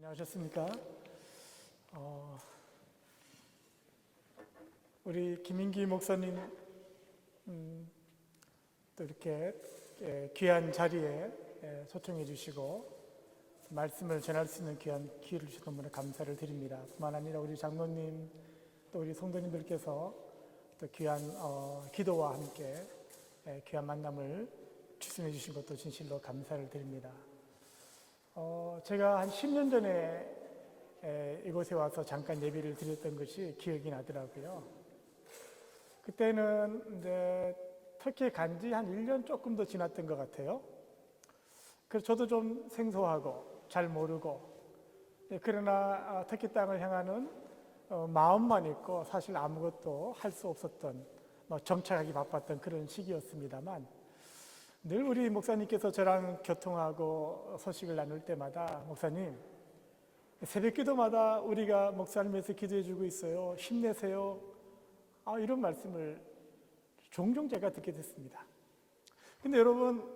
안녕하셨습니까? 우리 김인기 목사님 또 이렇게 귀한 자리에 초청해 주시고 말씀을 전할 수 있는 귀한 기회를 주셔서 너무나 감사를 드립니다. 뿐만 아니라 우리 장로님 또 우리 성도님들께서 또 귀한 기도와 함께 귀한 만남을 추진해 주신 것도 진실로 감사를 드립니다. 제가 한 10년 전에 이곳에 와서 잠깐 예배를 드렸던 것이 기억이 나더라고요. 그때는 이제 터키에 간 지 한 1년 조금 더 지났던 것 같아요. 그래서 저도 좀 생소하고 잘 모르고, 그러나 터키 땅을 향하는 마음만 있고 사실 아무것도 할 수 없었던, 정착하기 바빴던 그런 시기였습니다만, 늘 우리 목사님께서 저랑 교통하고 소식을 나눌 때마다 목사님, 새벽 기도마다 우리가 목사님에서 기도해 주고 있어요. 힘내세요. 이런 말씀을 종종 제가 듣게 됐습니다. 근데 여러분,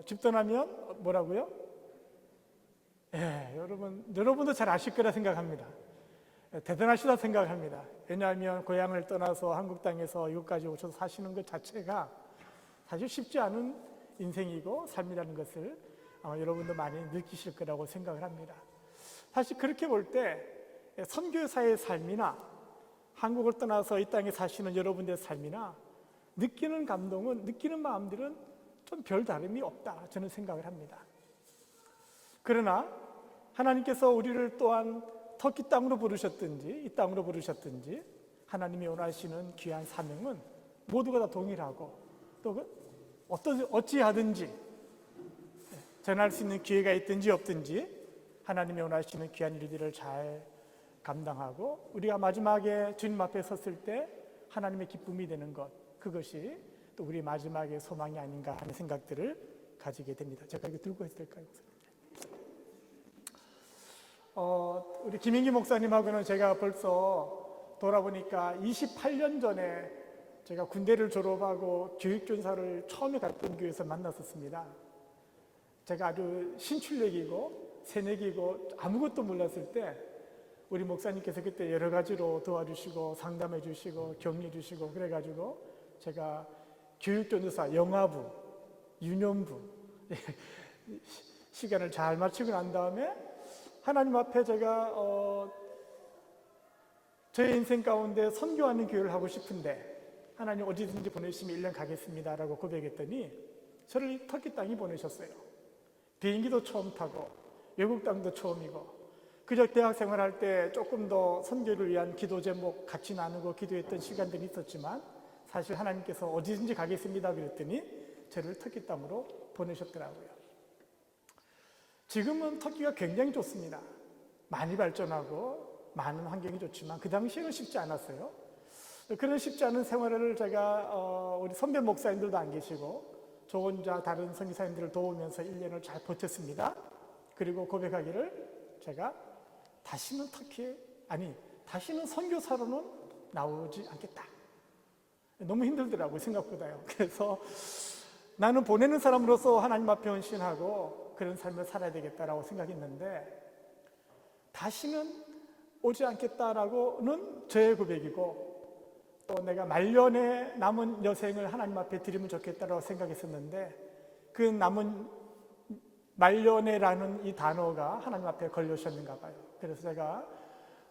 집 떠나면 뭐라고요? 여러분도 잘 아실 거라 생각합니다. 대단하시다 생각합니다. 왜냐하면 고향을 떠나서 한국 땅에서 이곳까지 오셔서 사시는 것 자체가 사실 쉽지 않은 인생이고 삶이라는 것을 아마 여러분도 많이 느끼실 거라고 생각을 합니다. 사실 그렇게 볼 때 선교사의 삶이나 한국을 떠나서 이 땅에 사시는 여러분들의 삶이나 느끼는 감동은, 느끼는 마음들은 좀 별 다름이 없다 저는 생각을 합니다. 그러나 하나님께서 우리를 또한 터키 땅으로 부르셨든지 이 땅으로 부르셨든지 하나님이 원하시는 귀한 사명은 모두가 다 동일하고 또 어찌하든지 전할 수 있는 기회가 있든지 없든지 하나님이 원하시는 귀한 일들을 잘 감당하고 우리가 마지막에 주님 앞에 섰을 때 하나님의 기쁨이 되는 것, 그것이 또 우리 마지막의 소망이 아닌가 하는 생각들을 가지게 됩니다. 제가 이거 들고 있을 될까요? 우리 김인기 목사님하고는 제가 벌써 돌아보니까 28년 전에 제가 군대를 졸업하고 교육전사를 처음에 갔던 교회에서 만났었습니다. 제가 아주 신출력이고 새내기고 아무것도 몰랐을 때 우리 목사님께서 그때 여러 가지로 도와주시고 상담해 주시고 격려해 주시고 그래가지고 제가 교육전도사 영화부, 유년부 시간을 잘 마치고 난 다음에 하나님 앞에 제가 제 인생 가운데 선교하는 교회를 하고 싶은데 하나님 어디든지 보내시면 1년 가겠습니다 라고 고백했더니 저를 터키 땅에 보내셨어요. 비행기도 처음 타고 외국 땅도 처음이고 그저 대학 생활할 때 조금 더 선교를 위한 기도 제목 같이 나누고 기도했던 시간들이 있었지만 사실 하나님께서 어디든지 가겠습니다 그랬더니 저를 터키 땅으로 보내셨더라고요. 지금은 터키가 굉장히 좋습니다. 많이 발전하고 많은 환경이 좋지만 그 당시에는 쉽지 않았어요. 그런 쉽지 않은 생활을 제가 우리 선배 목사님들도 안 계시고 저 혼자 다른 선교사님들을 도우면서 1년을 잘 버텼습니다. 그리고 고백하기를 제가 다시는 다시는 선교사로는 나오지 않겠다. 너무 힘들더라고요, 생각보다요. 그래서 나는 보내는 사람으로서 하나님 앞에 헌신하고 그런 삶을 살아야 되겠다라고 생각했는데 다시는 오지 않겠다라고는 저의 고백이고 또 내가 말년에 남은 여생을 하나님 앞에 드리면 좋겠다라고 생각했었는데 그 남은 말년에라는 이 단어가 하나님 앞에 걸려오셨는가 봐요. 그래서 제가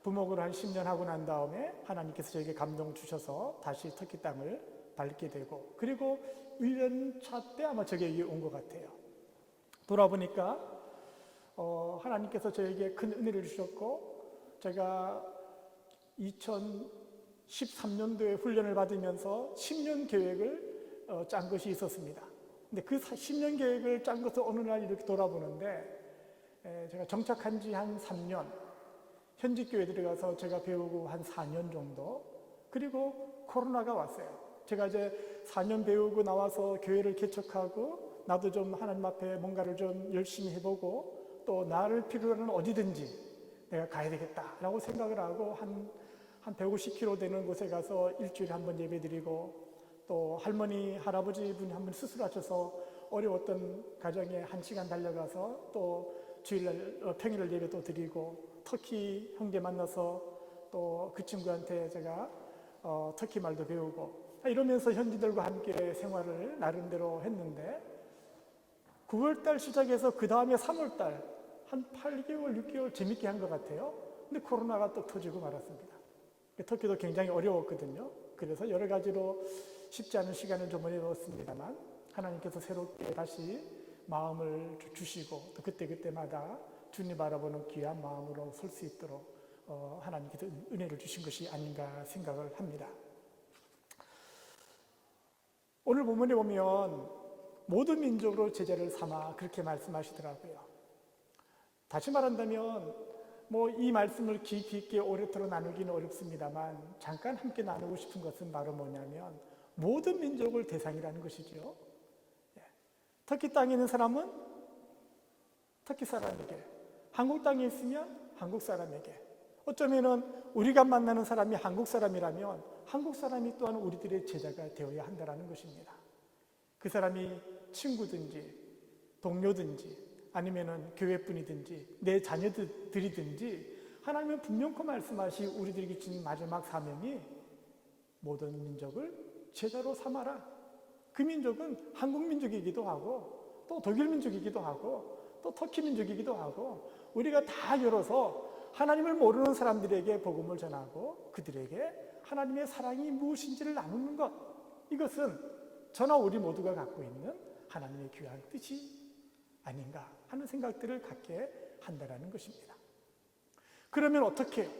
부목으로 한 10년 하고 난 다음에 하나님께서 저에게 감동을 주셔서 다시 터키 땅을 밟게 되고 그리고 1년 차 때 아마 저에게 온 것 같아요. 돌아보니까 하나님께서 저에게 큰 은혜를 주셨고 제가 2013년도에 훈련을 받으면서 10년 계획을 짠 것이 있었습니다. 근데 그 10년 계획을 짠 것을 어느 날 이렇게 돌아보는데 제가 정착한 지 한 3년, 현직 교회 들어가서 제가 배우고 한 4년 정도, 그리고 코로나가 왔어요. 제가 이제 4년 배우고 나와서 교회를 개척하고 나도 좀 하나님 앞에 뭔가를 좀 열심히 해보고 또 나를 필요로 하는 어디든지 내가 가야 되겠다라고 생각을 하고 한 150km 되는 곳에 가서 일주일에 한 번 예배드리고 또 할머니, 할아버지 분이 한 번 수술하셔서 어려웠던 가정에 1시간 달려가서 또 주일날 평일날 예배도 드리고 터키 형제 만나서 또 그 친구한테 제가 터키 말도 배우고 이러면서 현지들과 함께 생활을 나름대로 했는데 9월달 시작해서 그 다음에 3월달 한 8개월, 6개월 재밌게 한 것 같아요. 근데 코로나가 또 터지고 말았습니다. 터키도 굉장히 어려웠거든요. 그래서 여러 가지로 쉽지 않은 시간을 좀 보내었습니다만 하나님께서 새롭게 다시 마음을 주시고 또 그때그때마다 주님 바라보는 귀한 마음으로 설 수 있도록 하나님께서 은혜를 주신 것이 아닌가 생각을 합니다. 오늘 본문에 보면 모든 민족으로 제자를 삼아 그렇게 말씀하시더라고요. 다시 말한다면 이 말씀을 깊이 있게 오랫도록 나누기는 어렵습니다만 잠깐 함께 나누고 싶은 것은 바로 뭐냐면 모든 민족을 대상이라는 것이죠. 터키 땅에 있는 사람은 터키 사람에게, 한국 땅에 있으면 한국 사람에게, 어쩌면은 우리가 만나는 사람이 한국 사람이라면 한국 사람이 또한 우리들의 제자가 되어야 한다는 것입니다. 그 사람이 친구든지 동료든지 아니면은 교회뿐이든지 내 자녀들이든지 하나님은 분명히 말씀하시 우리들에게 주신 마지막 사명이 모든 민족을 제자로 삼아라. 그 민족은 한국 민족이기도 하고 또 독일 민족이기도 하고 또 터키 민족이기도 하고 우리가 다 열어서 하나님을 모르는 사람들에게 복음을 전하고 그들에게 하나님의 사랑이 무엇인지를 나누는 것, 이것은 저나 우리 모두가 갖고 있는 하나님의 귀한 뜻이 아닌가 하는 생각들을 갖게 한다는 것입니다. 그러면 어떻게 해요?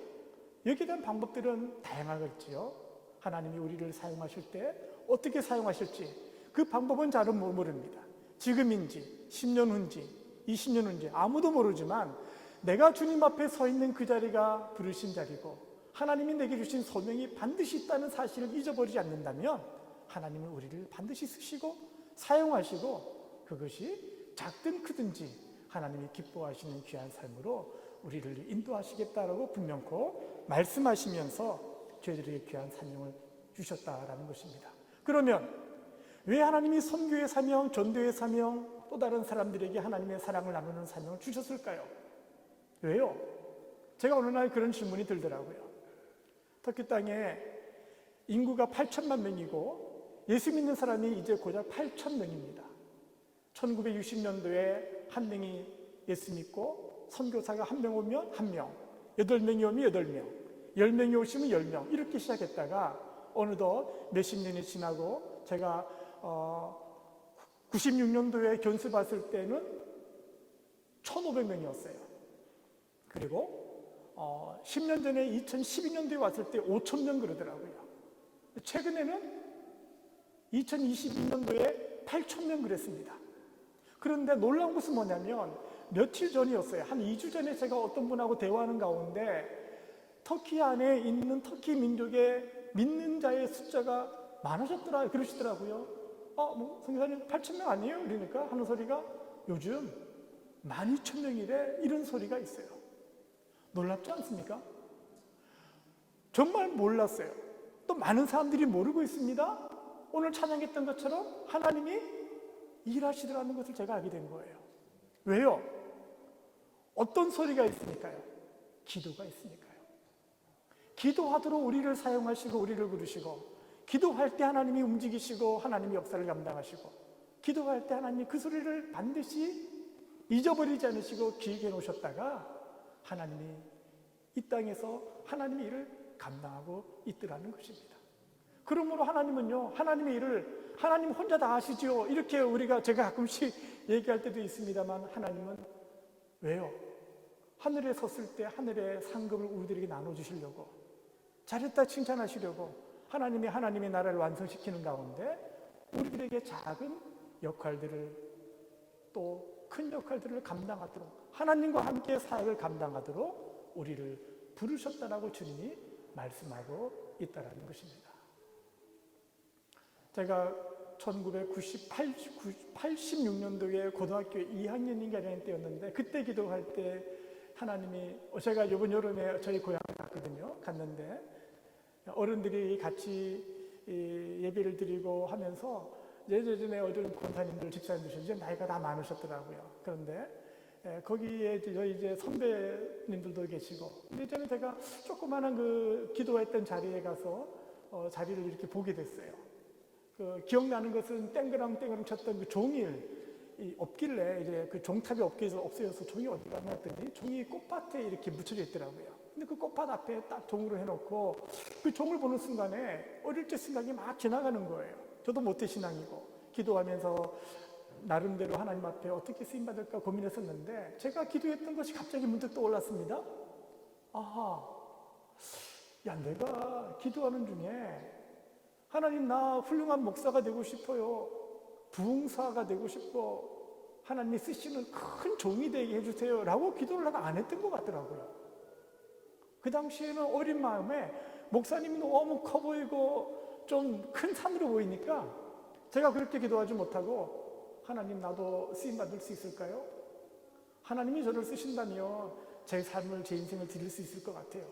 여기에 대한 방법들은 다양하겠지요. 하나님이 우리를 사용하실 때 어떻게 사용하실지 그 방법은 잘은 모릅니다. 지금인지 10년 후인지 20년 후인지 아무도 모르지만 내가 주님 앞에 서 있는 그 자리가 부르신 자리고 하나님이 내게 주신 소명이 반드시 있다는 사실을 잊어버리지 않는다면 하나님은 우리를 반드시 쓰시고 사용하시고 그것이 작든 크든지 하나님이 기뻐하시는 귀한 삶으로 우리를 인도하시겠다라고 분명코 말씀하시면서 저희들에게 귀한 사명을 주셨다라는 것입니다. 그러면 왜 하나님이 선교의 사명, 전도의 사명, 또 다른 사람들에게 하나님의 사랑을 나누는 사명을 주셨을까요? 왜요? 제가 어느 날 그런 질문이 들더라고요. 터키 땅에 인구가 8천만 명이고 예수 믿는 사람이 이제 고작 8천 명입니다. 1960년도에 한 명이 예수 믿고 선교사가 한 명 오면 한 명, 8명이 오면 8명, 10명이 오시면 10명 이렇게 시작했다가 어느덧 몇십 년이 지나고 제가 96년도에 견수 봤을 때는 1,500명이었어요. 그리고 10년 전에 2012년도에 왔을 때 5,000명 그러더라고요. 최근에는 2022년도에 8,000명 그랬습니다. 그런데 놀라운 것은 뭐냐면 며칠 전이었어요. 한 2주 전에 제가 어떤 분하고 대화하는 가운데 터키 안에 있는 터키 민족의 믿는 자의 숫자가 많아졌더라 그러시더라고요. 선교사님 8,000명 아니에요? 그러니까 하는 소리가 요즘 12,000명이래 이런 소리가 있어요. 놀랍지 않습니까? 정말 몰랐어요. 또 많은 사람들이 모르고 있습니다. 오늘 찬양했던 것처럼 하나님이 일하시더라는 것을 제가 알게 된 거예요. 왜요? 어떤 소리가 있으니까요? 기도가 있으니까요. 기도하도록 우리를 사용하시고 우리를 부르시고 기도할 때 하나님이 움직이시고 하나님이 역사를 감당하시고 기도할 때 하나님이 그 소리를 반드시 잊어버리지 않으시고 기억해 놓으셨다가 하나님이 이 땅에서 하나님의 일을 감당하고 있더라는 것입니다. 그러므로 하나님은요, 하나님의 일을 하나님 혼자 다 하시죠. 이렇게 제가 가끔씩 얘기할 때도 있습니다만 하나님은 왜요? 하늘에 섰을 때 하늘의 상급을 우리들에게 나눠주시려고 잘했다 칭찬하시려고 하나님의 나라를 완성시키는 가운데 우리들에게 작은 역할들을 또 큰 역할들을 감당하도록 하나님과 함께 사역을 감당하도록 우리를 부르셨다라고 주님이 말씀하고 있다는 것입니다. 제가 1986년도에 고등학교 2학년인가 이런 때였는데 그때 기도할 때 하나님이 제가 이번 여름에 저희 고향을 갔는데 어른들이 같이 예배를 드리고 하면서 예전에 어른 권사님들 집사님들 이제 나이가 다 많으셨더라고요. 그런데 거기에 저희 이제 선배님들도 계시고, 근데 전에 제가 조그마한 그 기도했던 자리에 가서 자리를 이렇게 보게 됐어요. 그 기억나는 것은 땡그랑 쳤던 그 종일 없길래 이제 그 종탑이 없어져서 종이 어디 갔나 했더니 종이 꽃밭에 이렇게 묻혀져 있더라고요. 근데 그 꽃밭 앞에 딱 종으로 해놓고 그 종을 보는 순간에 어릴 적 생각이 막 지나가는 거예요. 저도 모태신앙이고 기도하면서 나름대로 하나님 앞에 어떻게 쓰임받을까 고민했었는데 제가 기도했던 것이 갑자기 문득 떠올랐습니다. 아하, 야, 내가 기도하는 중에 하나님, 나 훌륭한 목사가 되고 싶어요. 부흥사가 되고 싶어. 하나님이 쓰시는 큰 종이 되게 해주세요. 라고 기도를 내가 안 했던 것 같더라고요. 그 당시에는 어린 마음에 목사님이 너무 커 보이고 좀 큰 산으로 보이니까 제가 그렇게 기도하지 못하고 하나님, 나도 쓰임받을 수 있을까요? 하나님이 저를 쓰신다면 제 삶을, 제 인생을 드릴 수 있을 것 같아요.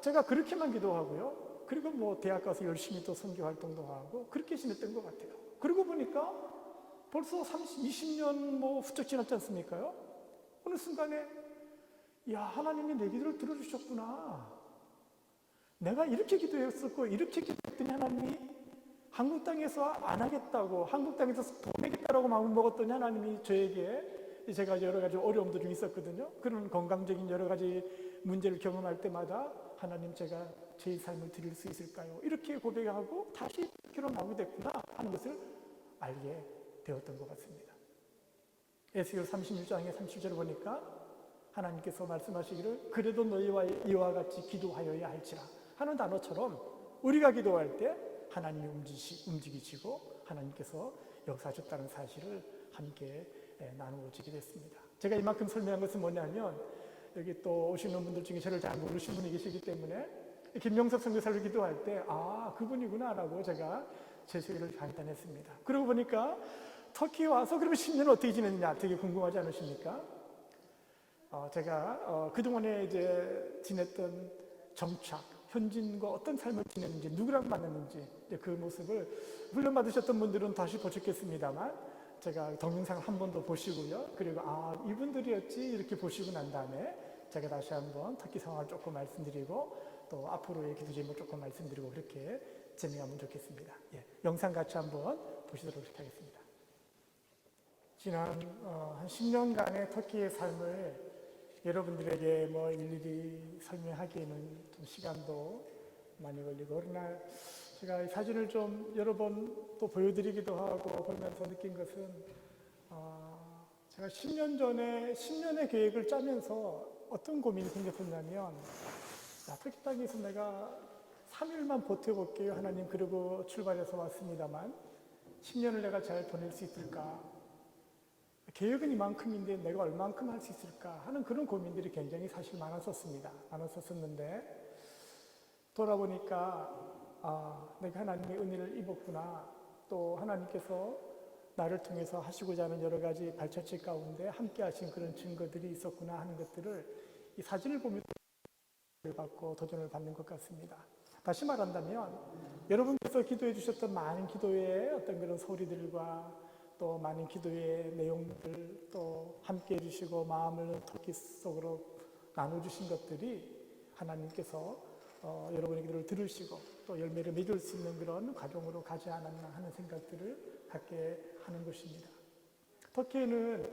제가 그렇게만 기도하고요. 그리고 뭐 대학 가서 열심히 또 선교 활동도 하고 그렇게 지냈던 것 같아요. 그러고 보니까 벌써 20년 뭐 훌쩍 지났지 않습니까요? 어느 순간에 야, 하나님이 내 기도를 들어주셨구나. 내가 이렇게 기도했었고 이렇게 기도했더니 하나님이 한국 땅에서 안 하겠다고, 한국 땅에서 보내겠다라고 마음을 먹었더니 하나님이 저에게, 제가 여러 가지 어려움도 좀 있었거든요. 그런 건강적인 여러 가지 문제를 경험할 때마다 하나님, 제가 제 삶을 드릴 수 있을까요? 이렇게 고백하고 다시 기로 나오게 됐구나 하는 것을 알게 되었던 것 같습니다. 에스겔 36장의 30절을 보니까 하나님께서 말씀하시기를 그래도 너희와 이와 같이 기도하여야 할지라 하는 단어처럼 우리가 기도할 때 하나님이 움직이시고 하나님께서 역사하셨다는 사실을 함께 나누어지게 됐습니다. 제가 이만큼 설명한 것은 뭐냐면 여기 또 오시는 분들 중에 저를 잘 모르시는 분이 계시기 때문에 김명섭 선교사를 기도할 때 그분이구나 라고 제가 제 소개를 간단했습니다. 그러고 보니까 터키에 와서 그러면 10년 어떻게 지냈냐 되게 궁금하지 않으십니까? 제가 그동안에 이제 지냈던 정착, 현진과 어떤 삶을 지냈는지, 누구랑 만났는지 그 모습을 훈련받으셨던 분들은 다시 보셨겠습니다만 제가 동영상을 한 번 더 보시고요. 그리고 이분들이었지 이렇게 보시고 난 다음에 제가 다시 한번 터키 상황을 조금 말씀드리고 또 앞으로의 기도 제목을 조금 말씀드리고 그렇게 진행하면 좋겠습니다. 영상 같이 한번 보시도록 하겠습니다. 지난 한 10년간의 터키의 삶을 여러분들에게 뭐 일일이 설명하기에는 좀 시간도 많이 걸리고, 그러나 제가 이 사진을 좀 여러 번 또 보여드리기도 하고 보면서 느낀 것은 제가 10년 전에 10년의 계획을 짜면서 어떤 고민이 생겼었냐면 터키 땅에서 내가 3일만 버텨볼게요 하나님, 그리고 출발해서 왔습니다만 10년을 내가 잘 보낼 수 있을까, 계획은 이만큼인데 내가 얼만큼 할 수 있을까 하는 그런 고민들이 굉장히 사실 많았었는데 돌아보니까 내가 하나님의 은혜를 입었구나, 또 하나님께서 나를 통해서 하시고자 하는 여러 가지 발자취 가운데 함께 하신 그런 증거들이 있었구나 하는 것들을 이 사진을 보면서 받고 도전을 받는 것 같습니다. 다시 말한다면 여러분께서 기도해 주셨던 많은 기도의 어떤 그런 소리들과 또 많은 기도의 내용들, 또 함께 해주시고 마음을 터키 속으로 나눠주신 것들이 하나님께서 여러분의 기도를 들으시고 또 열매를 맺을 수 있는 그런 과정으로 가지 않았나 하는 생각들을 갖게 하는 것입니다. 터키에는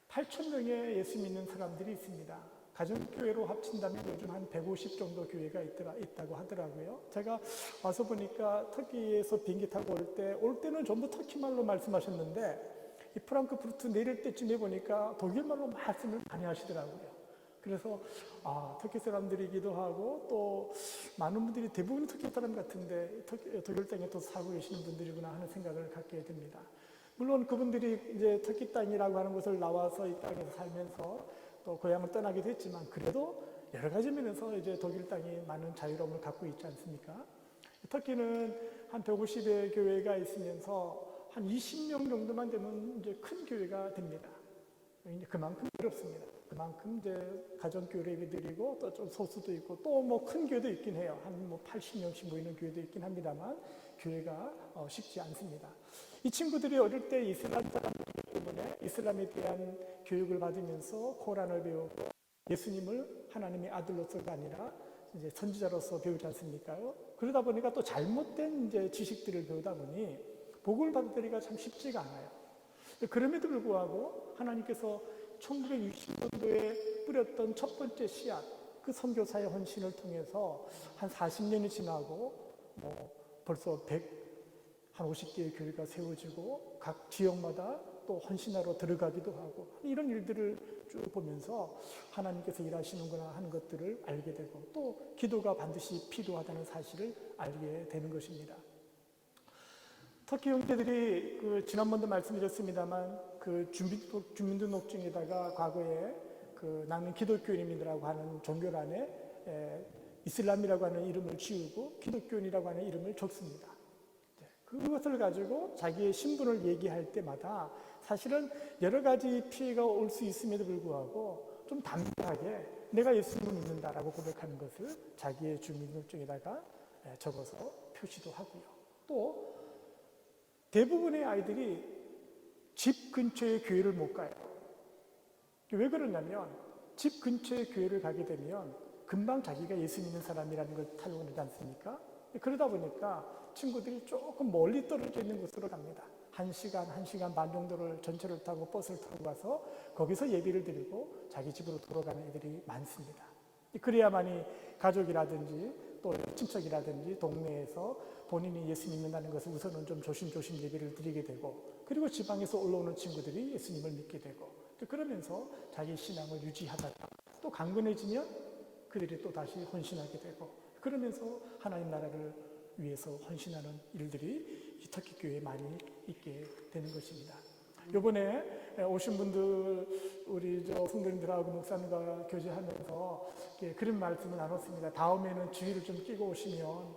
8,000명의 예수 믿는 사람들이 있습니다. 가정교회로 합친다면 요즘 한 150 정도 교회가 있다고 하더라고요. 제가 와서 보니까 터키에서 비행기 타고 올 때는 전부 터키말로 말씀하셨는데 이 프랑크푸르트 내릴 때쯤에 보니까 독일말로 말씀을 많이 하시더라고요. 그래서 터키 사람들이기도 하고 또 많은 분들이 대부분 터키 사람 같은데 독일 땅에 또 살고 계시는 분들이구나 하는 생각을 갖게 됩니다. 물론 그분들이 이제 터키 땅이라고 하는 곳을 나와서 이 땅에서 살면서 또 고향을 떠나기도 했지만 그래도 여러 가지 면에서 이제 독일 땅이 많은 자유로움을 갖고 있지 않습니까? 터키는 한 150의 교회가 있으면서 한 20명 정도만 되면 이제 큰 교회가 됩니다. 이제 그만큼 어렵습니다. 그만큼 이제 가정교회 예배드리고 또 좀 소수도 있고 또 뭐 큰 교회도 있긴 해요. 한 뭐 80명씩 모이는 교회도 있긴 합니다만 교회가 쉽지 않습니다. 이 친구들이 어릴 때 이슬람 사람들이기 때문에 이슬람에 대한 교육을 받으면서 코란을 배우고 예수님을 하나님의 아들로서가 아니라 이제 선지자로서 배우지 않습니까요? 그러다 보니까 또 잘못된 이제 지식들을 배우다 보니 복을 받아들이기가 참 쉽지가 않아요. 그럼에도 불구하고 하나님께서 1960년도에 뿌렸던 첫 번째 씨앗, 그 선교사의 헌신을 통해서 한 40년이 지나고 벌써 50개의 교회가 세워지고 각 지역마다 또 헌신하러 들어가기도 하고 이런 일들을 쭉 보면서 하나님께서 일하시는구나 하는 것들을 알게 되고 또 기도가 반드시 필요하다는 사실을 알게 되는 것입니다. 터키 형제들이 지난번도 말씀드렸습니다만 주민등록증에다가 과거에 나는 기독교인이라고 하는 종교란에 이슬람이라고 하는 이름을 지우고 기독교인이라고 하는 이름을 줬습니다. 그것을 가지고 자기의 신분을 얘기할 때마다 사실은 여러 가지 피해가 올 수 있음에도 불구하고 좀 담대하게 내가 예수님을 믿는다라고 고백하는 것을 자기의 주민등록증에다가 적어서 표시도 하고요. 또 대부분의 아이들이 집 근처의 교회를 못 가요. 왜 그러냐면 집 근처의 교회를 가게 되면 금방 자기가 예수 믿는 사람이라는 걸 탈로하지 않습니까? 그러다 보니까 친구들이 조금 멀리 떨어져 있는 곳으로 갑니다. 1시간 반 정도를 전철을 타고 버스를 타고 가서 거기서 예배를 드리고 자기 집으로 돌아가는 애들이 많습니다. 그래야만이 가족이라든지 또 친척이라든지 동네에서 본인이 예수 믿는다는 것을 우선은 좀 조심조심 예배를 드리게 되고 그리고 지방에서 올라오는 친구들이 예수님을 믿게 되고 그러면서 자기 신앙을 유지하다가 또 강건해지면 그들이 또 다시 헌신하게 되고 그러면서 하나님 나라를 위해서 헌신하는 일들이 이 터키 교회에 많이 있게 되는 것입니다. 이번에 오신 분들 우리 성도님들하고 목사님과 교제하면서 그런 말씀을 나눴습니다. 다음에는 주의를 좀 끼고 오시면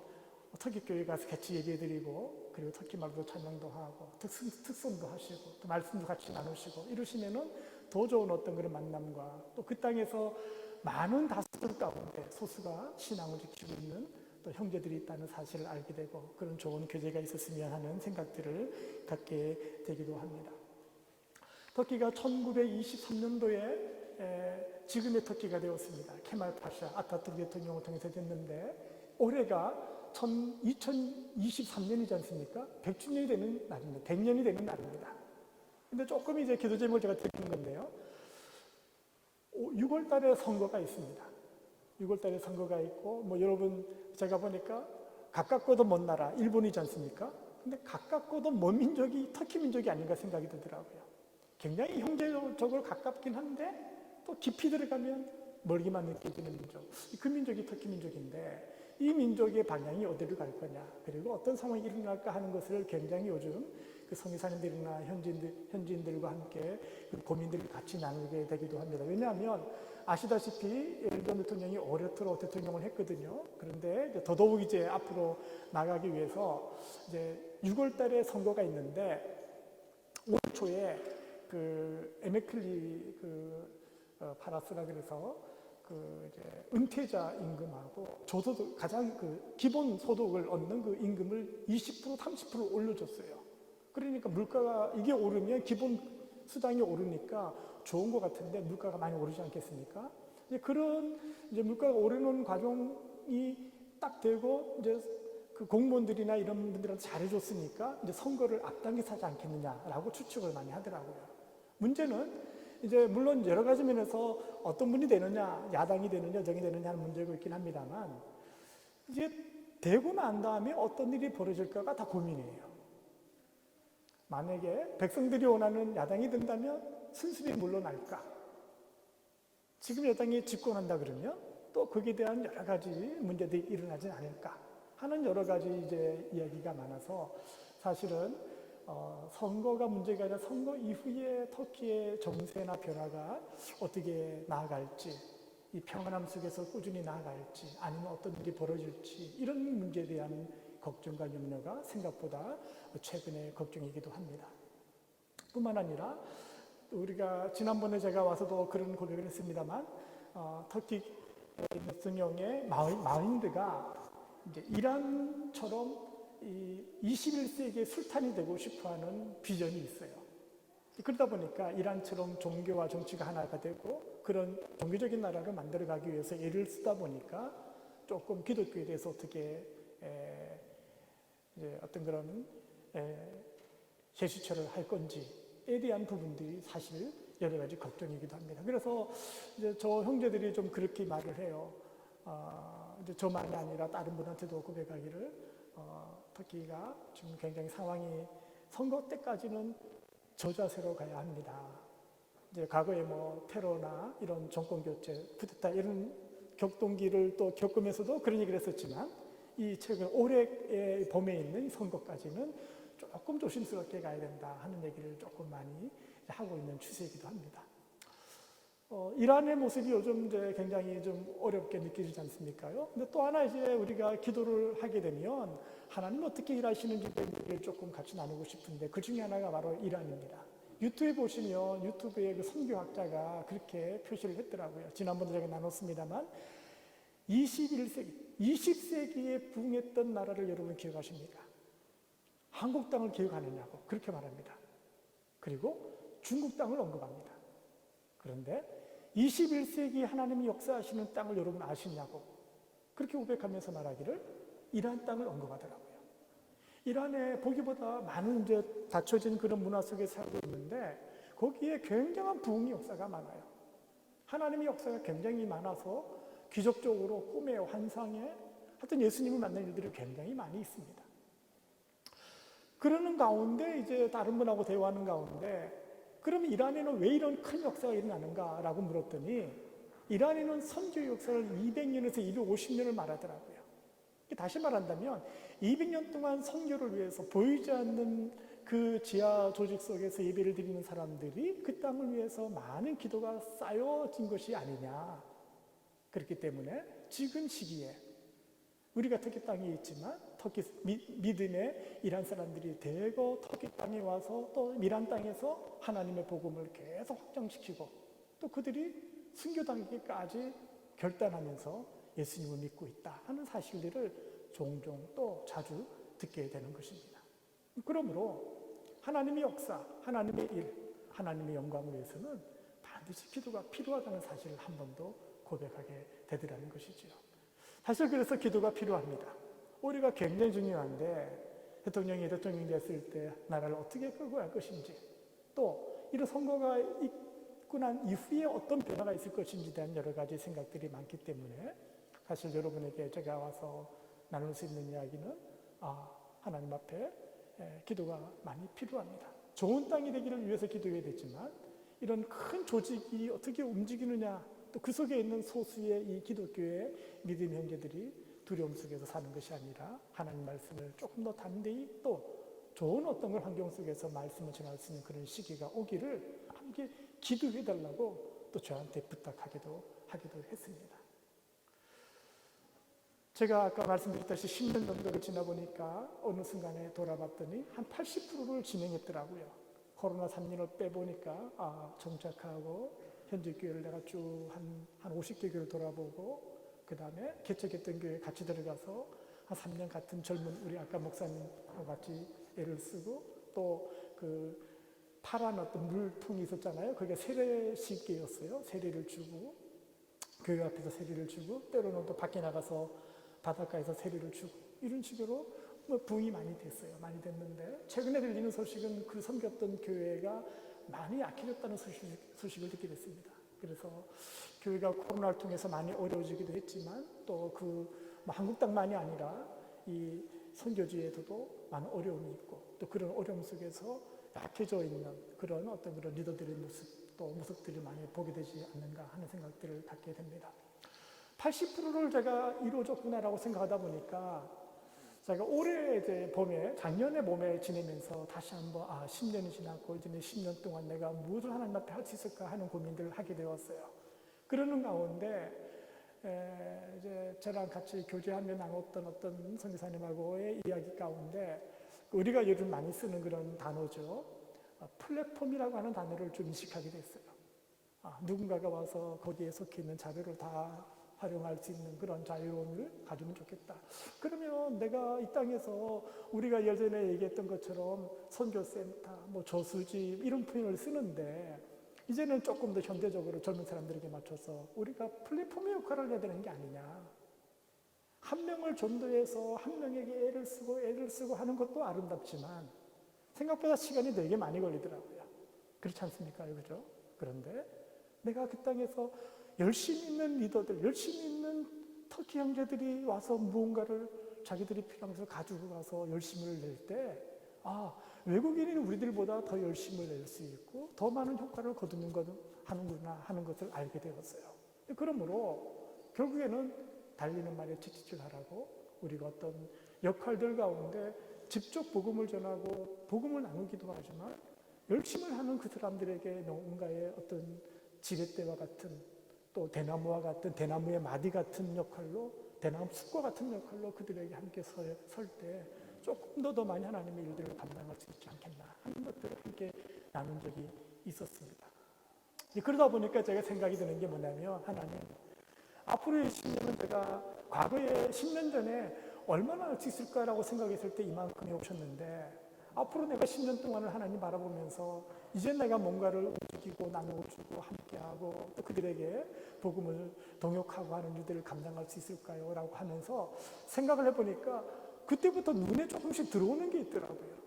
터키 교회 가서 같이 예배드리고 그리고 터키 말도 찬양도 하고 특성도 하시고 또 말씀도 같이 나누시고 이러시면은 더 좋은 어떤 그런 만남과 또 그 땅에서 많은 다수들 가운데 소수가 신앙을 지키고 있는 또 형제들이 있다는 사실을 알게 되고 그런 좋은 교제가 있었으면 하는 생각들을 갖게 되기도 합니다. 터키가 1923년도에 지금의 터키가 되었습니다. 케말 파샤 아타투르 대통령을 통해서 됐는데 올해가 2023년이지 않습니까? 100주년이 되는 날입니다. 100년이 되는 날입니다. 근데 조금 이제 기도 제목을 제가 드리는 건데요. 6월 달에 선거가 있습니다. 6월 달에 선거가 있고 여러분 제가 보니까 가깝고도 먼 나라 일본이지 않습니까? 근데 가깝고도 먼 민족이 터키 민족이 아닌가 생각이 들더라고요. 굉장히 형제적으로 가깝긴 한데 또 깊이 들어가면 멀기만 느껴지는 민족. 그 민족이 터키 민족인데 이 민족의 방향이 어디로 갈 거냐 그리고 어떤 상황이 일어날까 하는 것을 굉장히 요즘 그 성교사님들이나 현지인들과 함께 고민들을 같이 나누게 되기도 합니다. 왜냐하면 아시다시피 에르도안 대통령이 올해 들어 대통령을 했거든요. 그런데 더더욱 이제 앞으로 나가기 위해서 이제 6월 달에 선거가 있는데 올 초에 에메클리 파라스라 그래서 이제 은퇴자 임금하고 저소득 가장 기본 소득을 얻는 그 임금을 20% 30% 올려줬어요. 그러니까 물가가 이게 오르면 기본 수당이 오르니까 좋은 것 같은데 물가가 많이 오르지 않겠습니까? 이제 그런 이제 물가가 오르는 과정이 딱 되고 이제 그 공무원들이나 이런 분들한테 잘해줬으니까 이제 선거를 앞당겨서 하지 않겠느냐라고 추측을 많이 하더라고요. 문제는 이제 물론 여러 가지 면에서 어떤 분이 되느냐, 야당이 되느냐, 여당이 되느냐 하는 문제가 있긴 합니다만 이제 되고 난 다음에 어떤 일이 벌어질까가 다 고민이에요. 만약에 백성들이 원하는 야당이 된다면 순순히 물러날까? 지금 여당이 집권한다 그러면 또 거기에 대한 여러 가지 문제들이 일어나지 않을까 하는 여러 가지 이제 이야기가 많아서 사실은 선거가 문제가 아니라 선거 이후에 터키의 정세나 변화가 어떻게 나아갈지 이 평안함 속에서 꾸준히 나아갈지 아니면 어떤 일이 벌어질지 이런 문제에 대한 걱정과 염려가 생각보다 최근에 걱정이기도 합니다. 뿐만 아니라 우리가 지난번에 제가 와서도 그런 고백을 했습니다만 터키 대통령의 마인드가 이제 이란처럼 이 21세기의 술탄이 되고 싶어하는 비전이 있어요. 그러다 보니까 이란처럼 종교와 정치가 하나가 되고 그런 종교적인 나라를 만들어가기 위해서 애를 쓰다 보니까 조금 기독교에 대해서 어떻게 이제 어떤 그런 제스처를 할 건지에 대한 부분들이 사실 여러 가지 걱정이기도 합니다. 그래서 이제 저 형제들이 좀 그렇게 말을 해요. 이제 저만이 아니라 다른 분한테도 고백하기를 터키가 지금 굉장히 상황이 선거 때까지는 저자세로 가야 합니다. 이제 과거에 뭐 테러나 이런 정권 교체, 쿠데타 이런 격동기를 또 겪으면서도 그런 얘기를 했었지만 이 최근 올해의 봄에 있는 선거까지는 조금 조심스럽게 가야 된다 하는 얘기를 조금 많이 하고 있는 추세이기도 합니다. 이란의 모습이 요즘 이제 굉장히 좀 어렵게 느껴지지 않습니까요? 근데 또 하나 이제 우리가 기도를 하게 되면 하나님 어떻게 일하시는지 얘기를 조금 같이 나누고 싶은데 그 중에 하나가 바로 이란입니다. 유튜브에 보시면 유튜브의 그 선교학자가 그렇게 표시를 했더라고요. 지난번에 제가 나눴습니다만 21세기, 20세기에 부흥했던 나라를 여러분 기억하십니까? 한국 땅을 기억하느냐고 그렇게 말합니다. 그리고 중국 땅을 언급합니다. 그런데 21세기 하나님이 역사하시는 땅을 여러분 아시냐고 그렇게 고백하면서 말하기를 이란 땅을 언급하더라고요. 이란에 보기보다 많은 이제 닫혀진 그런 문화 속에 살고 있는데 거기에 굉장한 부흥의 역사가 많아요. 하나님의 역사가 굉장히 많아서 기적적으로 꿈에 환상에 하여튼 예수님을 만난 일들이 굉장히 많이 있습니다. 그러는 가운데 이제 다른 분하고 대화하는 가운데 그럼 이란에는 왜 이런 큰 역사가 일어나는가라고 물었더니 이란에는 선교 역사를 200년에서 250년을 말하더라고요. 다시 말한다면 200년 동안 선교를 위해서 보이지 않는 그 지하 조직 속에서 예배를 드리는 사람들이 그 땅을 위해서 많은 기도가 쌓여진 것이 아니냐. 그렇기 때문에 지금 시기에 우리가 터키 땅에 있지만 터키 믿음의 이란 사람들이 대거 터키 땅에 와서 또 이란 땅에서 하나님의 복음을 계속 확장시키고 또 그들이 순교당하기까지 결단하면서 예수님을 믿고 있다 하는 사실들을 종종 또 자주 듣게 되는 것입니다. 그러므로 하나님의 역사, 하나님의 일, 하나님의 영광을 위해서는 반드시 기도가 필요하다는 사실을 한 번 더 고백하게 되더라는 것이지요. 사실 그래서 기도가 필요합니다. 우리가 굉장히 중요한데 대통령이 됐을 때 나라를 어떻게 끌고 갈 것인지 또 이런 선거가 있고 난 이후에 어떤 변화가 있을 것인지에 대한 여러 가지 생각들이 많기 때문에 사실 여러분에게 제가 와서 나눌 수 있는 이야기는 하나님 앞에 기도가 많이 필요합니다. 좋은 땅이 되기를 위해서 기도해야 되지만 이런 큰 조직이 어떻게 움직이느냐 또 그 속에 있는 소수의 이 기독교의 믿음 형제들이 두려움 속에서 사는 것이 아니라 하나님 말씀을 조금 더 담대히 또 좋은 어떤 걸 환경 속에서 말씀을 전할 수 있는 그런 시기가 오기를 함께 기도해 달라고 또 저한테 부탁하기도 했습니다. 제가 아까 말씀드렸다시피 10년 정도를 지나 보니까 어느 순간에 돌아봤더니 한 80%를 진행했더라고요. 코로나 3년을 빼보니까 정착하고 현재 교회를 내가 쭉 한 50개 교회를 돌아보고 그 다음에 개척했던 교회에 같이 들어가서 한 3년 같은 젊은 우리 아까 목사님과 같이 애를 쓰고 또 그 파란 어떤 물통이 있었잖아요. 그게 세례식계였어요. 세례를 주고 교회 앞에서 세례를 주고 때로는 또 밖에 나가서 바닷가에서 세례를 주고 이런 식으로 부흥이 많이 됐어요. 많이 됐는데 최근에 들리는 소식은 그 섬겼던 교회가 많이 약해졌다는 소식을 듣게 됐습니다. 그래서 교회가 코로나를 통해서 많이 어려워지기도 했지만 또 한국 땅만이 아니라 이 선교지에도 많은 어려움이 있고 또 그런 어려움 속에서 약해져 있는 그런 어떤 그런 리더들의 모습들을 많이 보게 되지 않는가 하는 생각들을 갖게 됩니다. 80%를 제가 이루어졌구나라고 생각하다 보니까 제가 올해 작년에 봄에 지내면서 다시 한번 10년이 지났고 이제 10년 동안 내가 무엇을 하나님 앞에 할 수 있을까 하는 고민들을 하게 되었어요. 그러는 가운데 이제 저랑 같이 교제하며 나눴던 어떤 선교사님하고의 이야기 가운데 우리가 요즘 많이 쓰는 그런 단어죠. 플랫폼이라고 하는 단어를 좀 인식하게 됐어요. 누군가가 와서 거기에 속해 있는 자료를 다 활용할 수 있는 그런 자유로움을 가지면 좋겠다. 그러면 내가 이 땅에서 우리가 예전에 얘기했던 것처럼 선교센터, 뭐 저수지 이런 표현을 쓰는데 이제는 조금 더 현대적으로 젊은 사람들에게 맞춰서 우리가 플랫폼의 역할을 해야 되는 게 아니냐. 한 명을 전도해서 한 명에게 애를 쓰고 하는 것도 아름답지만 생각보다 시간이 되게 많이 걸리더라고요. 그렇지 않습니까? 그죠? 그런데 내가 그 땅에서 열심히 있는 리더들, 열심히 있는 터키 형제들이 와서 무언가를 자기들이 필요한 것을 가지고 가서 열심을 낼 때, 외국인이 우리들보다 더 열심을 낼 수 있고 더 많은 효과를 거두는 것은 하는구나 하는 것을 알게 되었어요. 그러므로 결국에는 달리는 말에 지치질하라고 우리가 어떤 역할들 가운데 직접 복음을 전하고 복음을 나누기도 하지만 열심을 하는 그 사람들에게 누군가의 어떤 지렛대와 같은 또 대나무와 같은 대나무의 마디 같은 역할로 대나무 숲과 같은 역할로 그들에게 함께 설 때 조금 더 많이 하나님의 일들을 감당할 수 있지 않겠나 하는 것들을 함께 나눈 적이 있었습니다. 그러다 보니까 제가 생각이 드는 게 뭐냐면 하나님 앞으로의 10년은 제가 과거에 10년 전에 얼마나 할 수 있을까라고 생각했을 때 이만큼이 오셨는데 앞으로 내가 10년 동안을 하나님 바라보면서 이제 내가 뭔가를 움직이고 나누어주고 함께하고 또 그들에게 복음을 동역하고 하는 일들을 감당할 수 있을까요? 라고 하면서 생각을 해보니까 그때부터 눈에 조금씩 들어오는 게 있더라고요.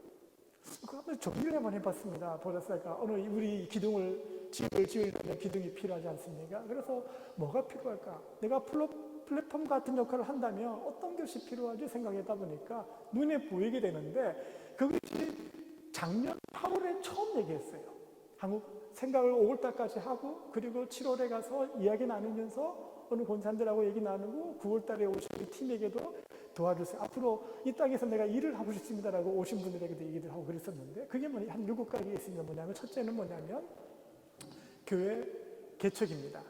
그거 한번 정리를 한번 해봤습니다. 보라사가 오늘 우리 집을 지으려면 기둥이 필요하지 않습니까? 그래서 뭐가 필요할까? 내가 플랫폼 같은 역할을 한다면 어떤 것이 필요하지 생각하다 보니까 눈에 보이게 되는데 그것이 작년 8월에 처음 얘기했어요. 한국 생각을 5월달까지 하고 그리고 7월에 가서 이야기 나누면서 어느 권사님들하고 얘기 나누고 9월달에 오신 우리 팀에게도 도와주세요. 앞으로 이 땅에서 내가 일을 하고 싶습니다라고 오신 분들에게도 얘기를 하고 그랬었는데 그게 한 7가지 있습니다. 뭐냐면 첫째는 뭐냐면 교회 개척입니다.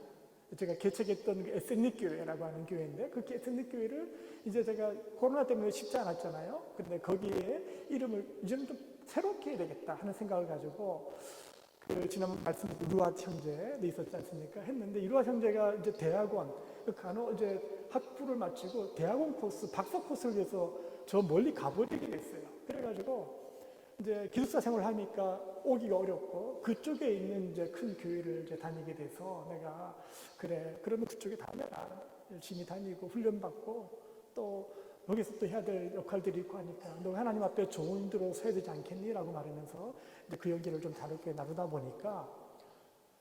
제가 개척했던 에스닉 교회라고 하는 교회인데 그 에스닉 교회를 이제 제가 코로나 때문에 쉽지 않았잖아요. 근데 거기에 이름을 이제는 좀 새롭게 해야 되겠다 하는 생각을 가지고 그 지난번 말씀드린 루아 형제 있었지 않습니까? 했는데 이 루아 형제가 이제 대학원 이제 학부를 마치고 대학원 코스 박사 코스를 위해서 저 멀리 가버리게 됐어요. 그래가지고 이제 기숙사 생활을 하니까 오기가 어렵고 그쪽에 있는 이제 큰 교회를 이제 다니게 돼서 내가 그래 그러면 그쪽에 다녀라 열심히 다니고 훈련받고 또 여기서 또 해야 될 역할들이 있고 하니까 너 하나님 앞에 좋은 인도로 서야 되지 않겠니? 라고 말하면서 이제 그 연기를 좀 다르게 나누다 보니까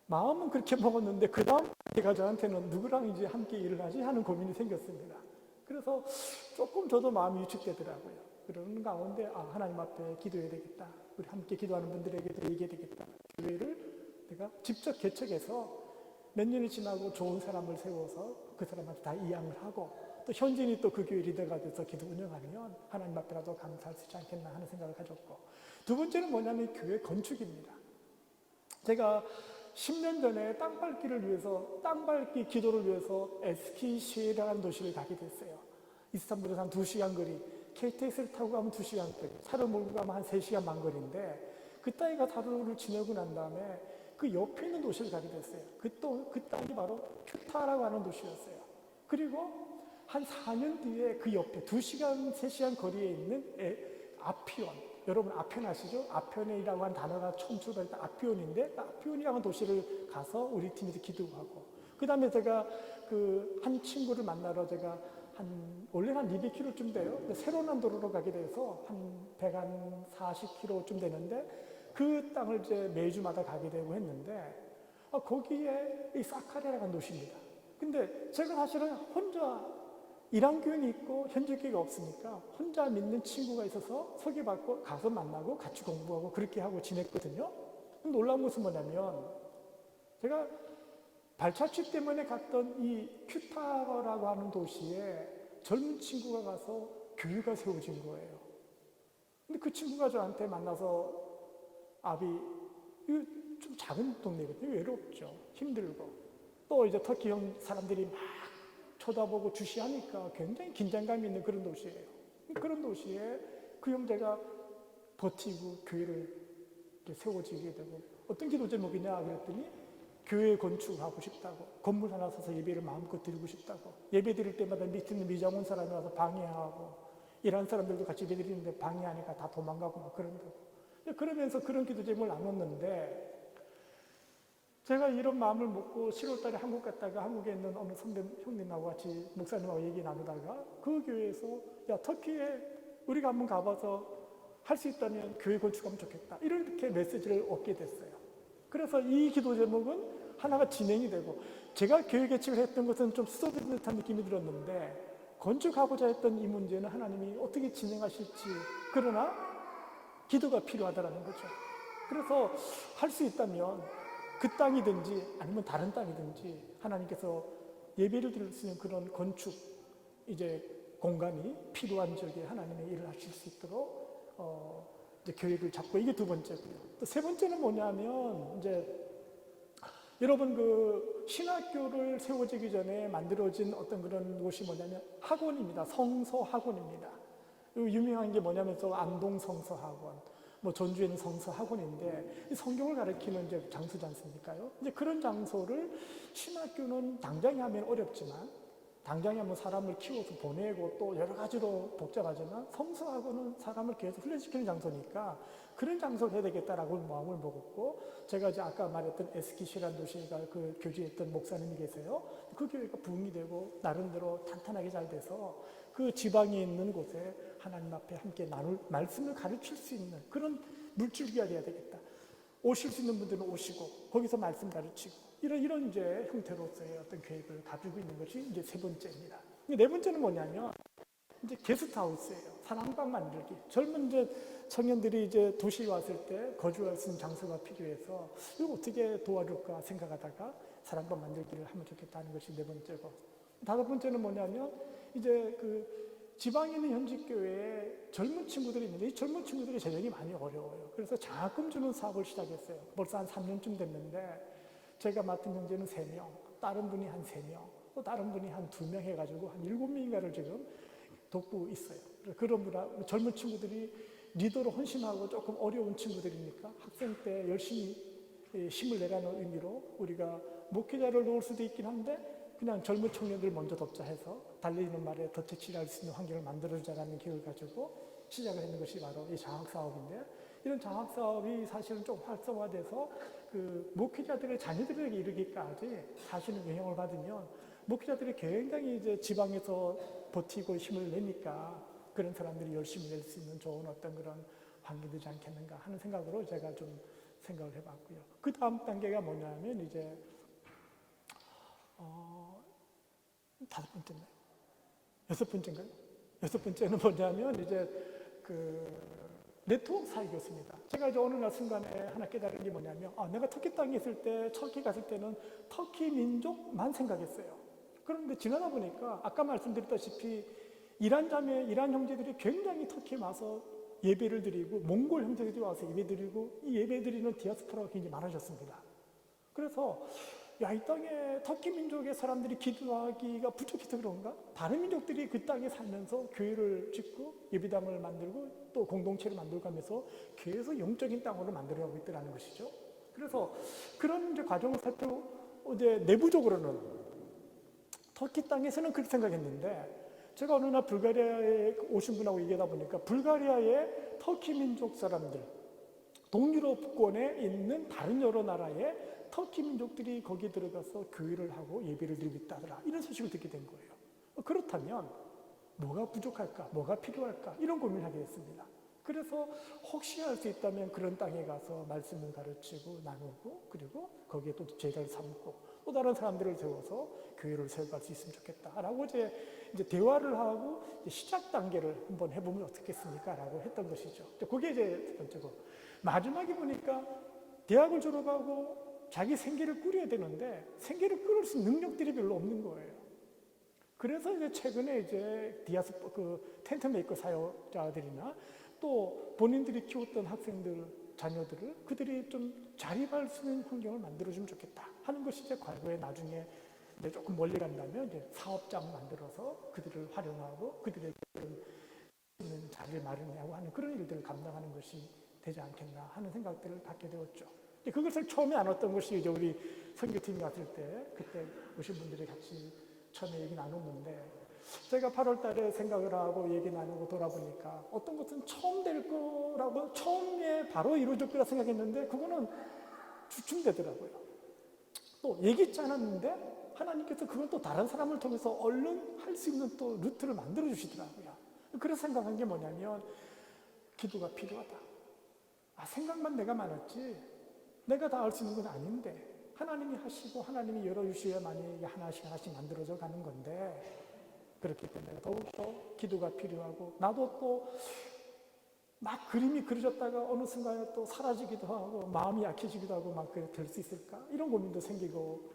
마음은 그렇게 먹었는데 그 다음 제가 저한테는 누구랑 이제 함께 일을 하지 하는 고민이 생겼습니다. 그래서 조금 저도 마음이 위축되더라고요. 그러는 가운데 하나님 앞에 기도해야 되겠다. 우리 함께 기도하는 분들에게도 얘기해야 되겠다. 교회를 내가 직접 개척해서 몇 년이 지나고 좋은 사람을 세워서 그 사람한테 다 이양을 하고 또 현진이 또 그 교회 리더가 돼서 기도 운영하면 하나님 앞에라도 감사할 수 있지 않겠나 하는 생각을 가졌고 두 번째는 뭐냐면 교회 건축입니다. 제가 10년 전에 땅밟기 기도를 위해서 에스키시에라는 도시를 가게 됐어요. 이스탄불에서 한 2시간 거리, KTX를 타고 가면 2시간 거리, 차를 몰고 가면 한 3시간 반 거리인데 그 땅에 가서 하루를 지내고 난 다음에 그 옆에 있는 도시를 가게 됐어요. 그 땅이 바로 큐타라고 하는 도시였어요. 그리고 한 4년 뒤에 그 옆에 2시간, 3시간 거리에 있는 아피온, 여러분 아편 아시죠? 아편이라고 하는 단어가 처음 출발했던 아피온인데 아피온이라는 도시를 가서 우리 팀에서 기도하고 그 다음에 제가 그 한 친구를 만나러 제가 원래는 한 200km쯤 돼요. 새로 난 도로로 가게 돼서 한 140km쯤 되는데 그 땅을 이제 매주마다 가게 되고 했는데 거기에 이 사카리아라는 도시입니다. 근데 제가 사실은 혼자 이란교인이 있고 현지교회가 없으니까 혼자 믿는 친구가 있어서 소개받고 가서 만나고 같이 공부하고 그렇게 하고 지냈거든요. 놀라운 것은 뭐냐면 제가 발자취 때문에 갔던 이 큐타라고 하는 도시에 젊은 친구가 가서 교회가 세워진 거예요. 근데 그 친구가 저한테 만나서 이거 좀 작은 동네거든요. 외롭죠. 힘들고. 또 이제 터키 형 사람들이 막 쳐다보고 주시하니까 굉장히 긴장감이 있는 그런 도시예요. 그런 도시에 그 형제가 버티고 교회를 세워지게 되고 어떤 기도 제목이냐 그랬더니 교회 건축하고 싶다고, 건물 하나 사서 예배를 마음껏 드리고 싶다고, 예배 드릴 때마다 밑에 있는 미장 온 사람이 와서 방해하고, 일하는 사람들도 같이 예배 드리는데 방해하니까 다 도망가고 막 그런다고. 그러면서 그런 기도 제목을 나눴는데, 제가 이런 마음을 먹고 7월 달에 한국 갔다가 한국에 있는 어느 선배 형님하고 같이 목사님하고 얘기 나누다가 그 교회에서 야, 터키에 우리가 한번 가봐서 할 수 있다면 교회 건축하면 좋겠다, 이렇게 메시지를 얻게 됐어요. 그래서 이 기도 제목은 하나가 진행이 되고, 제가 교회 개척을 했던 것은 좀 수도된 듯한 느낌이 들었는데 건축하고자 했던 이 문제는 하나님이 어떻게 진행하실지, 그러나 기도가 필요하다는 거죠. 그래서 할 수 있다면 그 땅이든지 아니면 다른 땅이든지 하나님께서 예배를 드릴 수 있는 그런 건축 공간이 필요한 적에 하나님의 일을 하실 수 있도록 이제 계획을 잡고, 이게 두 번째고요. 또 세 번째는 뭐냐면, 여러분 그 신학교를 세워지기 전에 만들어진 어떤 그런 곳이 뭐냐면 학원입니다. 성서 학원입니다. 유명한 게 뭐냐면 안동 성서 학원, 뭐 전주에 있는 성서 학원인데, 이 성경을 가르치는 이제 장소지 않습니까요? 이제 그런 장소를 신학교는 당장에 하면 어렵지만, 당장에 하면 사람을 키워서 보내고 또 여러 가지로 복잡하지만, 성서학원은 사람을 계속 훈련시키는 장소니까 그런 장소를 해야 되겠다라고 마음을 먹었고, 제가 이제 아까 말했던 에스키시라는 도시가 그 교주했던 목사님이 계세요. 그 교회가 부흥이 되고 나름대로 탄탄하게 잘 돼서 그 지방에 있는 곳에 하나님 앞에 함께 나눌 말씀을 가르칠 수 있는 그런 물줄기가 돼야 되겠다. 오실 수 있는 분들은 오시고 거기서 말씀 가르치고, 이런 이제 형태로서의 어떤 계획을 가지고 있는 것이 이제 세 번째입니다. 네 번째는 뭐냐면 이제 게스트하우스예요. 사랑방 만들기. 젊은 이제 청년들이 이제 도시에 왔을 때 거주할 수 있는 장소가 필요해서 이거 어떻게 도와줄까 생각하다가 사랑방 만들기를 하면 좋겠다는 것이 네 번째고, 다섯 번째는 뭐냐면 이제 그 지방에 있는 현직교회에 젊은 친구들이 있는데, 이 젊은 친구들이 재정이 많이 어려워요. 그래서 장학금 주는 사업을 시작했어요. 벌써 한 3년쯤 됐는데 제가 맡은 형제는 3명, 다른 분이 한 3명, 또 다른 분이 한 2명 해가지고 한 7명인가를 지금 돕고 있어요. 그런 젊은 친구들이 리더로 헌신하고 조금 어려운 친구들이니까 학생 때 열심히 힘을 내라는 의미로 우리가 목회자를 놓을 수도 있긴 한데 그냥 젊은 청년들 먼저 돕자 해서 달리는 말에 덫에 치료할 수 있는 환경을 만들어주자라는 계획을 가지고 시작을 했는 것이 바로 이 장학사업인데, 이런 장학사업이 사실은 좀 활성화돼서 그 목회자들의 자녀들에게 이르기까지 사실은 영향을 받으면 목회자들이 굉장히 이제 지방에서 버티고 힘을 내니까 그런 사람들이 열심히 낼 수 있는 좋은 어떤 그런 환경이 되지 않겠는가 하는 생각으로 제가 좀 생각을 해봤고요. 그 다음 단계가 뭐냐면 이제 다섯 번째인가요? 여섯 번째인가요? 여섯 번째는 뭐냐면 이제 그 네트워크 사역이었습니다. 제가 이제 어느 날 순간에 하나 깨달은 게 뭐냐면, 내가 터키 땅에 있을 때, 터키 갔을 때는 터키 민족만 생각했어요. 그런데 지나다 보니까 아까 말씀드렸다시피 이란 형제들이 굉장히 터키에 와서 예배를 드리고, 몽골 형제들이 와서 예배 드리고, 이 예배 드리는 디아스포라가 굉장히 많아졌습니다. 그래서 이 땅에 터키 민족의 사람들이 기도하기가 부족해서 그런가? 다른 민족들이 그 땅에 살면서 교회를 짓고 예배당을 만들고 또 공동체를 만들고 하면서 계속 영적인 땅으로 만들어가고 있더라는 것이죠. 그래서 그런 이제 과정을 살펴보고 이제 내부적으로는 터키 땅에서는 그렇게 생각했는데, 제가 어느 날 불가리아에 오신 분하고 얘기하다 보니까 불가리아의 터키 민족 사람들, 동유럽권에 있는 다른 여러 나라의 터키 민족들이 거기에 들어가서 교회를 하고 예배를 드리고 있다더라, 이런 소식을 듣게 된 거예요. 그렇다면 뭐가 부족할까? 뭐가 필요할까? 이런 고민을 하게 됐습니다. 그래서 혹시 할 수 있다면 그런 땅에 가서 말씀을 가르치고 나누고, 그리고 거기에 또 제자를 삼고 또 다른 사람들을 세워서 교회를 세워갈 수 있으면 좋겠다라고 이제 대화를 하고 이제 시작 단계를 한번 해보면 어떻겠습니까? 라고 했던 것이죠. 그게 이제 첫 번째고, 마지막에 보니까 대학을 졸업하고 자기 생계를 꾸려야 되는데 생계를 꾸릴 수 있는 능력들이 별로 없는 거예요. 그래서 이제 최근에 이제 텐트 메이커 사역자들이나 또 본인들이 키웠던 학생들, 자녀들을 그들이 좀 자립할 수 있는 환경을 만들어주면 좋겠다 하는 것이 이제 과거에 나중에 이제 조금 멀리 간다면 이제 사업장 만들어서 그들을 활용하고 그들에게 있는 자리를 마련하고 하는 그런 일들을 감당하는 것이 되지 않겠나 하는 생각들을 갖게 되었죠. 그것을 처음에 알았던 것이 이제 우리 선교팀이 왔을 때 그때 오신 분들이 같이 처음에 얘기 나눴는데 제가 8월 달에 생각을 하고 얘기 나누고 돌아보니까 어떤 것은 처음 될 거라고 처음에 바로 이루어질 거라 생각했는데 그거는 주춤되더라고요. 또 얘기했지 않았는데 하나님께서 그걸 또 다른 사람을 통해서 얼른 할 수 있는 또 루트를 만들어 주시더라고요. 그래서 생각한 게 뭐냐면 기도가 필요하다. 생각만 내가 많았지 내가 다 할 수 있는 건 아닌데 하나님이 하시고 하나님이 열어주셔야만이 하나씩 하나씩 만들어져 가는 건데 그렇기 때문에 더욱더 기도가 필요하고 나도 또 막 그림이 그려졌다가 어느 순간에 또 사라지기도 하고 마음이 약해지기도 하고 막 그래 될 수 있을까 이런 고민도 생기고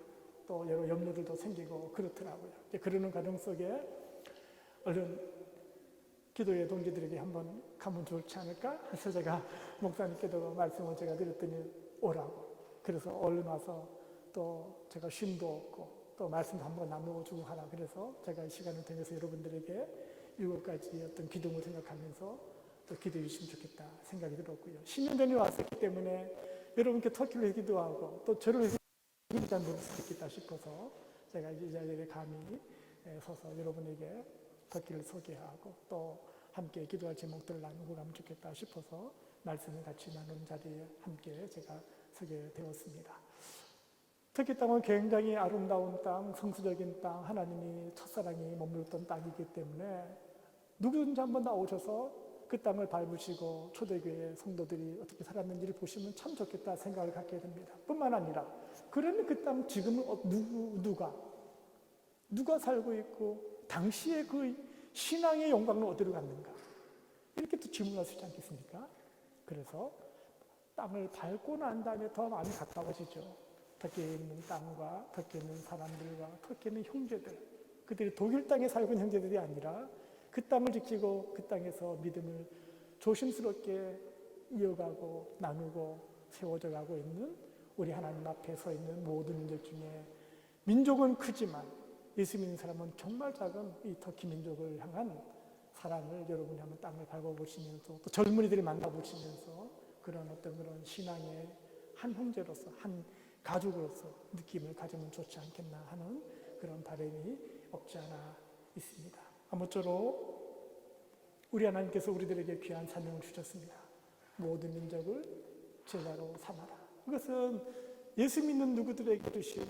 또 여러 염려들도 생기고 그렇더라고요. 그러는 과정 속에 얼른 기도의 동기들에게 한번 가면 좋지 않을까 해서 제가 목사님께도 말씀을 제가 드렸더니 오라고. 그래서 얼른 와서 또 제가 쉼도 없고 또 말씀도 한번 나누어주고 하라. 그래서 제가 이 시간을 통해서 여러분들에게 7가지 어떤 기도를 생각하면서 또 기도해 주시면 좋겠다 생각이 들었고요. 10년 전에 왔었기 때문에 여러분께 터키를 기도하고 또 저를 위해서 기도한 분이 있겠다 싶어서 제가 이 자리에 감히 서서 여러분에게 터키를 소개하고 또 함께 기도할 제목들을 나누고 가면 좋겠다 싶어서 말씀을 같이 나누는 자리에 함께 제가 서게 되었습니다. 터키 땅은 굉장히 아름다운 땅, 성수적인 땅, 하나님이 첫사랑이 머물렀던 땅이기 때문에 누구든지 한번 나오셔서 그 땅을 밟으시고 초대교회 성도들이 어떻게 살았는지를 보시면 참 좋겠다 생각을 갖게 됩니다. 뿐만 아니라 그러면 그 땅 지금은 누가 살고 있고 당시에 그 신앙의 영광은 어디로 갔는가 이렇게 또 질문할 수 있지 않겠습니까? 그래서 땅을 밟고 난 다음에 더 마음이 가까워지죠. 터키에 있는 땅과 터키에 있는 사람들과 터키에 있는 형제들 그들이 독일 땅에 살고 있는 형제들이 아니라 그 땅을 지키고 그 땅에서 믿음을 조심스럽게 이어가고 나누고 세워져 가고 있는 우리 하나님 앞에 서 있는 모든 민족 중에 민족은 크지만 예수 믿는 사람은 정말 작은 이 터키 민족을 향한 사랑을 여러분이 한번 땅을 밟아보시면서 또 젊은이들이 만나보시면서 그런 어떤 그런 신앙의 한 형제로서 한 가족으로서 느낌을 가지면 좋지 않겠나 하는 그런 바람이 없지 않아 있습니다. 아무쪼록 우리 하나님께서 우리들에게 귀한 사명을 주셨습니다. 모든 민족을 제자로 삼아라. 이것은 예수 믿는 누구들에게 주신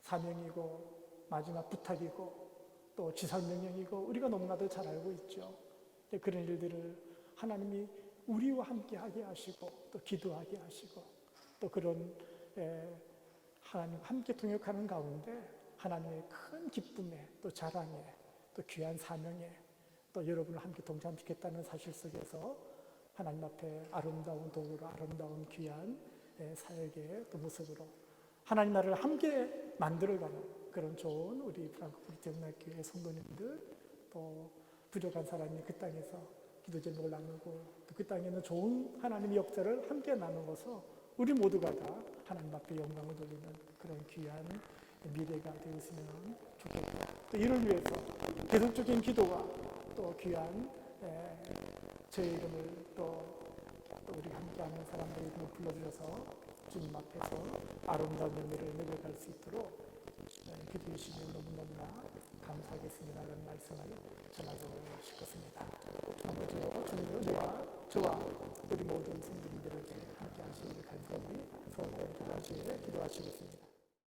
사명이고 마지막 부탁이고 또 지상명령이고 우리가 너무나도 잘 알고 있죠. 그런 일들을 하나님이 우리와 함께 하게 하시고 또 기도하게 하시고 또 그런 하나님과 함께 동역하는 가운데 하나님의 큰 기쁨에 또 자랑에 또 귀한 사명에 또 여러분을 함께 동참시켰다는 사실 속에서 하나님 앞에 아름다운 도구로 아름다운 귀한 사역의 또 모습으로 하나님 나라를 함께 만들어가는 그런 좋은 우리 프랑크푸르트 영락교회 성도님들 또 부족한 사람이 그 땅에서 기도 제목을 나누고 또 그 땅에 있는 좋은 하나님의 역사를 함께 나누어서 우리 모두가 다 하나님 앞에 영광을 돌리는 그런 귀한 미래가 되었으면 좋겠고 또 이를 위해서 계속적인 기도와 또 귀한 제 이름을 또 우리 함께하는 사람들의 이름을 불러주셔서 주님 앞에서 아름다운 열매를 맺어갈 수 있도록 기도해 주시면 너무너무나 감사하겠습니다라는 말씀을 전하고 싶었습니다. 아버지요 주님의 은혜와 저와 우리 모든 성도님들에게 함께 하시기를 간절히 소원하시기를 기도하시겠습니다.